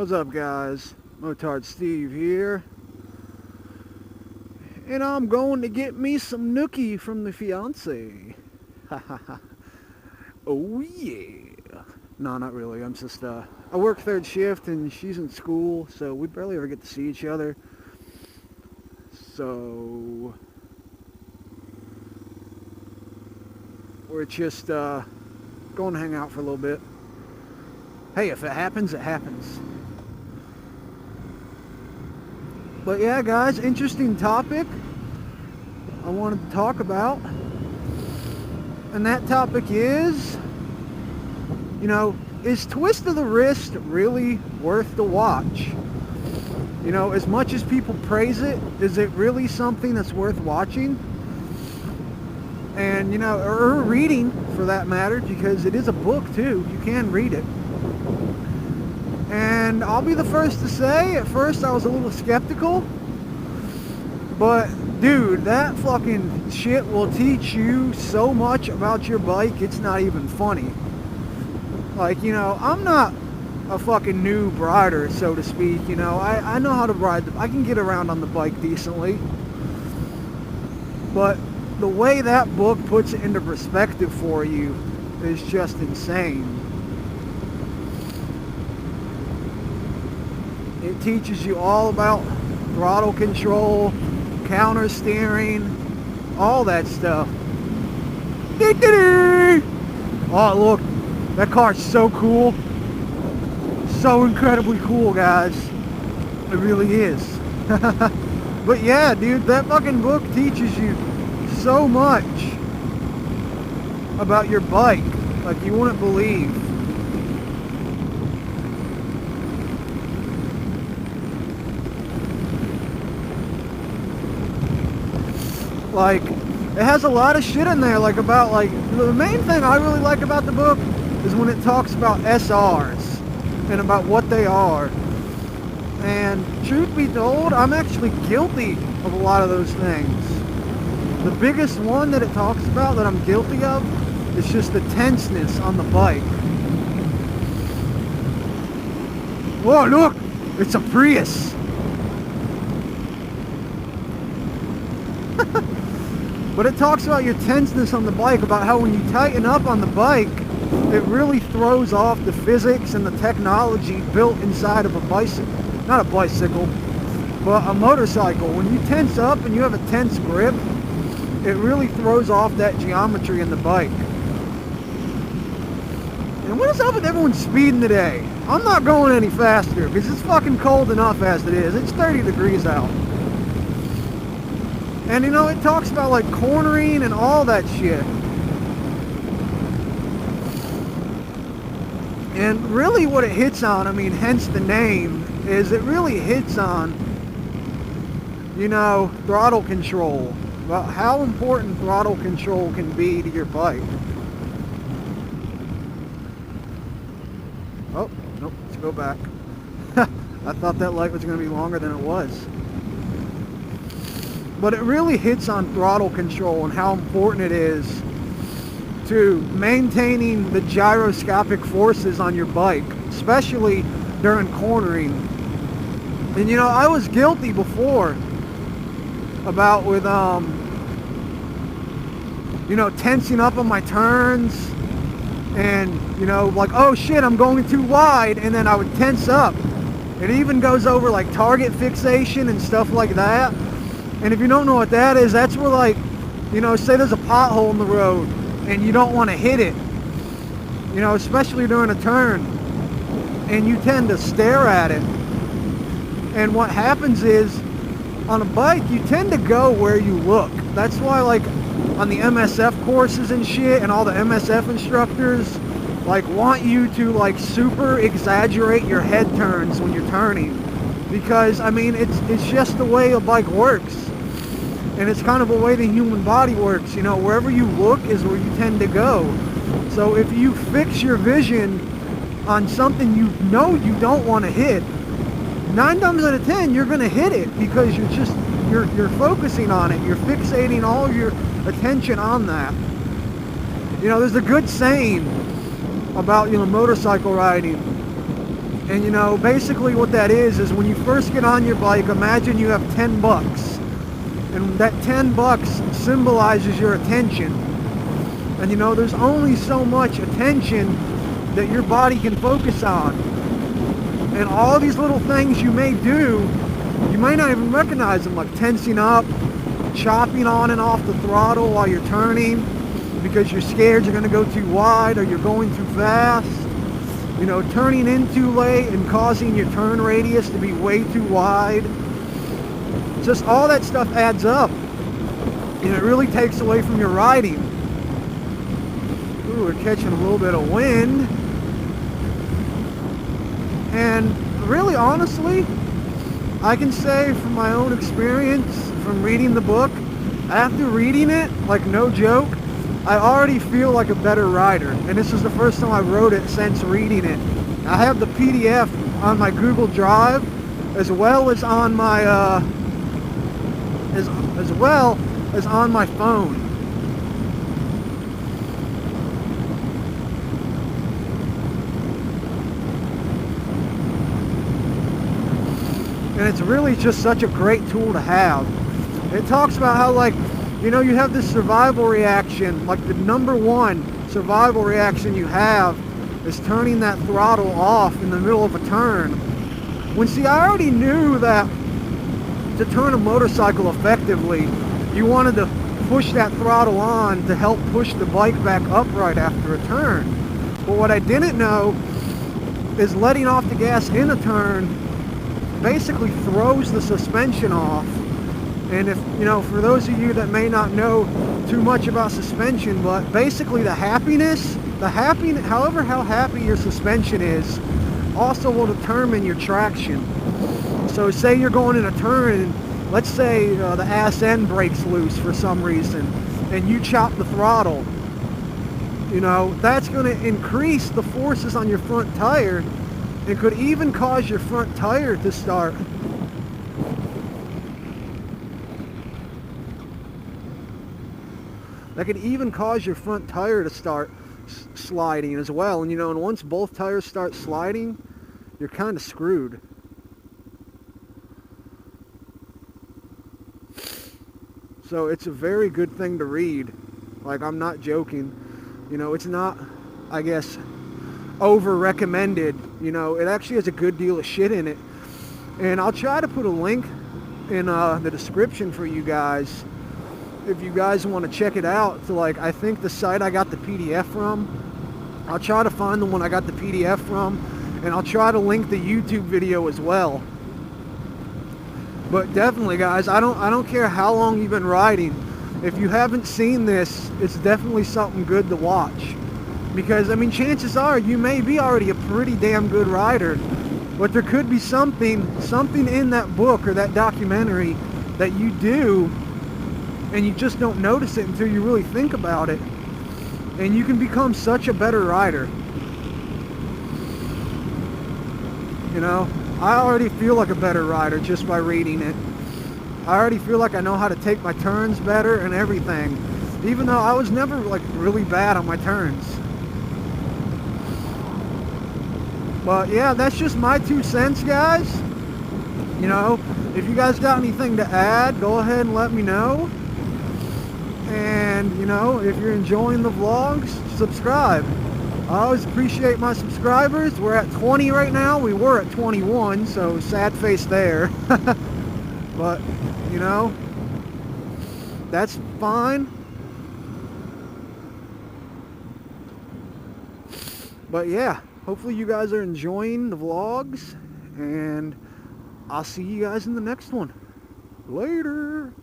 What's up, guys? MotardSteve here. And I'm going to get me some nookie from the fiance. Oh yeah. No, not really. I'm just I work third shift and she's in school, so we barely ever get to see each other. So we're just going to hang out for a little bit. Hey, if it happens, it happens. But yeah, guys, interesting topic I wanted to talk about. And that topic is, is twist of the wrist really worth the watch? As much as people praise it, is it really something that's worth watching? And, or reading for that matter, because it is a book too. You can read it. And I'll be the first to say, at first I was a little skeptical, but dude, that fucking shit will teach you so much about your bike, it's not even funny. Like, I'm not a fucking noob rider, so to speak, I know how to ride, I can get around on the bike decently, but the way that book puts it into perspective for you is just insane. It teaches you all about throttle control, counter steering, all that stuff. Oh, look, that car's so cool. So incredibly cool, guys. It really is. But yeah, dude, that fucking book teaches you so much about your bike, like you wouldn't believe. Like, it has a lot of shit in there, like about, like, the main thing I really like about the book is when it talks about SRs and about what they are. And truth be told, I'm actually guilty of a lot of those things. The biggest one that it talks about that I'm guilty of is just the tenseness on the bike. Whoa, look! It's a Prius! But it talks about your tenseness on the bike, about how when you tighten up on the bike, it really throws off the physics and the technology built inside of a bicycle. Not a bicycle, but a motorcycle. When you tense up and you have a tense grip, it really throws off that geometry in the bike. And what is up with everyone speeding today? I'm not going any faster because it's fucking cold enough as it is. It's 30 degrees out. And it talks about like cornering and all that shit. And really what it hits on, I mean, hence the name, is it really hits on, throttle control. About how important throttle control can be to your bike. Oh, nope, let's go back. I thought that light was going to be longer than it was. But it really hits on throttle control and how important it is to maintaining the gyroscopic forces on your bike, especially during cornering. And I was guilty before about with tensing up on my turns and like, oh shit, I'm going too wide, and then I would tense up. It even goes over like target fixation and stuff like that. And if you don't know what that is, that's where, like, say there's a pothole in the road and you don't want to hit it, especially during a turn, and you tend to stare at it. And what happens is, on a bike, you tend to go where you look. That's why, like, on the MSF courses and shit, and all the MSF instructors, like, want you to, like, super exaggerate your head turns when you're turning. Because, I mean, it's just the way a bike works. And it's kind of a way the human body works. Wherever you look is where you tend to go. So if you fix your vision on something you don't want to hit, 9 times out of 10 you're going to hit it, because you're focusing on it. You're fixating all your attention on that. There's a good saying about motorcycle riding. And you know, basically what that is when you first get on your bike, imagine you have 10 bucks. And that 10 bucks symbolizes your attention. And you know, there's only so much attention that your body can focus on. And all these little things you may do, you might not even recognize them, like tensing up, chopping on and off the throttle while you're turning because you're scared you're going to go too wide or you're going too fast. You know, turning in too late and causing your turn radius to be way too wide. Just all that stuff adds up. And it really takes away from your riding. Ooh, we're catching a little bit of wind. And really, honestly, I can say from my own experience, from reading the book, after reading it, like no joke, I already feel like a better rider. And this is the first time I wrote it since reading it. I have the PDF on my Google Drive, as well as on my as well as on my phone. And it's really just such a great tool to have. It talks about how, like, you know, you have this survival reaction, like the #1 survival reaction you have is turning that throttle off in the middle of a turn. When, see, I already knew that to turn a motorcycle effectively, you wanted to push that throttle on to help push the bike back upright after a turn. But what I didn't know is letting off the gas in a turn basically throws the suspension off. And if, you know, for those of you that may not know too much about suspension, but basically however how happy your suspension is also will determine your traction. So say you're going in a turn and let's say the ass end breaks loose for some reason and you chop the throttle, you know, that's going to increase the forces on your front tire. It could even cause your front tire to start sliding as well. And you know, and once both tires start sliding, you're kind of screwed. So it's a very good thing to read. Like, I'm not joking. You know, it's not, I guess, over recommended. You know, it actually has a good deal of shit in it. And I'll try to put a link in the description for you guys if you guys want to check it out. So, like, I think the site I got the PDF from, I'll try to find the one I got the PDF from, and I'll try to link the YouTube video as well. But definitely, guys, I don't care how long you've been riding. If you haven't seen this, it's definitely something good to watch. Because, I mean, chances are you may be already a pretty damn good rider, but there could be something in that book or that documentary that you do and you just don't notice it until you really think about it. And you can become such a better rider. You know, I already feel like a better rider just by reading it. I already feel like I know how to take my turns better and everything. Even though I was never, like, really bad on my turns. But yeah, that's just my 2 cents, guys. You know, if you guys got anything to add, go ahead and let me know. And, you know, if you're enjoying the vlogs, subscribe. I always appreciate my subscribers. We're at 20 right now. We were at 21, so sad face there. But, you know, that's fine. But yeah, hopefully you guys are enjoying the vlogs, and I'll see you guys in the next one. Later.